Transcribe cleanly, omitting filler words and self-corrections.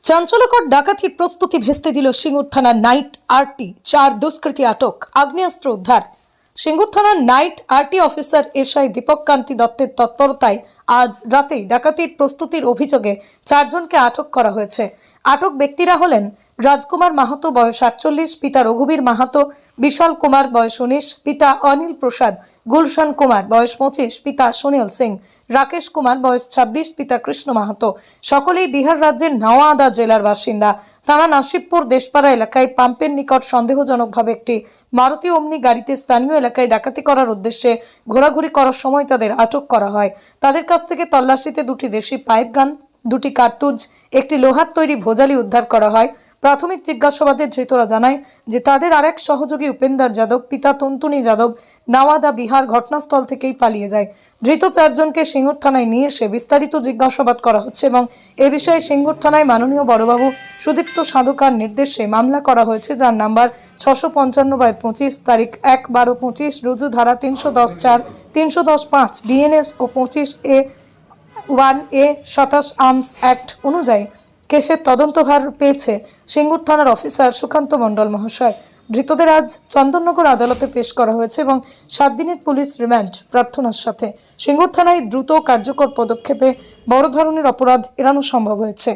চাঞ্চল্যকর ডাকাতির প্রস্তুতি ভেস্তে দিল সিঙ্গুর থানার নাইট আরটি। 4 দুষ্কৃতী আটক, আগ্নেয়াস্ত্র উদ্ধার। সিঙ্গুর থানার night RT officer SI Dipak Kanti দত্তের তৎপরতায় আজ রাতেই ডাকাতির প্রস্তুতির অভিযোগে 4 জনকে আটক করা হয়েছে। আটক ব্যক্তিরা হলেন রাজকুমার মাহাতো বয়স 48, পিতা রঘুবীর মাহাতো, বিশাল কুমার বয়স 19, পিতা অনিল প্রসাদ, গুলশান কুমার বয়স 25, পিতা সুনীল সিং, রাকেশ কুমার বয়স 26, পিতা কৃষ্ণ মাহাতো। সকলেই বিহার রাজ্যের নওয়াদা জেলার বাসিন্দা। তারা নাসিবপুর দেশপাড়া এলাকায় পাম্পের নিকট সন্দেহজনকভাবে একটি মারুতি ওমনি গাড়িতে স্থানীয় এলাকায় ডাকাতি করার উদ্দেশ্যে ঘোরাঘুরি করার সময় তাদের আটক করা হয়। তাদের কাছ থেকে তল্লাশিতে 2টি দেশি পাইপ গান, 2টি কার্তুজ, একটি লোহার তৈরি ভোজালি উদ্ধার করা হয়। প্রাথমিক জিজ্ঞাসাবাদে ধৃতরা জানায় যে তাদের আরেক সহযোগী উপেন্দর যাদব, পিতা টুনটুনি যাদব, নওয়াদা বিহার ঘটনাস্থল থেকেই পালিয়ে যায়। ধৃত 4 জনকে সিঙ্গুর থানায় নিয়ে এসে বিস্তারিত জিজ্ঞাসাবাদ করা হচ্ছে এবং এ বিষয়ে সিঙ্গুর থানায় মাননীয় বড়বাবু সুদীপ্ত সাধকার নির্দেশে মামলা করা হয়েছে, যার নাম্বার 655/25, তারিখ 1/12/25, রুজু ধারা 310(4), 310(5) বিএনএস ও 25A1A 27 আর্মস অ্যাক্ট অনুযায়ী কেসের তদন্তভার পেয়েছে সিঙ্গুর থানার অফিসার সুকান্ত মণ্ডল মহাশয়। ধৃতদের আজ চন্দননগর আদালতে পেশ করা হয়েছে এবং 7 দিনের পুলিশ রিমান্ড প্রার্থনার সাথে সিঙ্গুর থানায় দ্রুত কার্যকর পদক্ষেপে বড় ধরনের অপরাধ এড়ানো সম্ভব হয়েছে।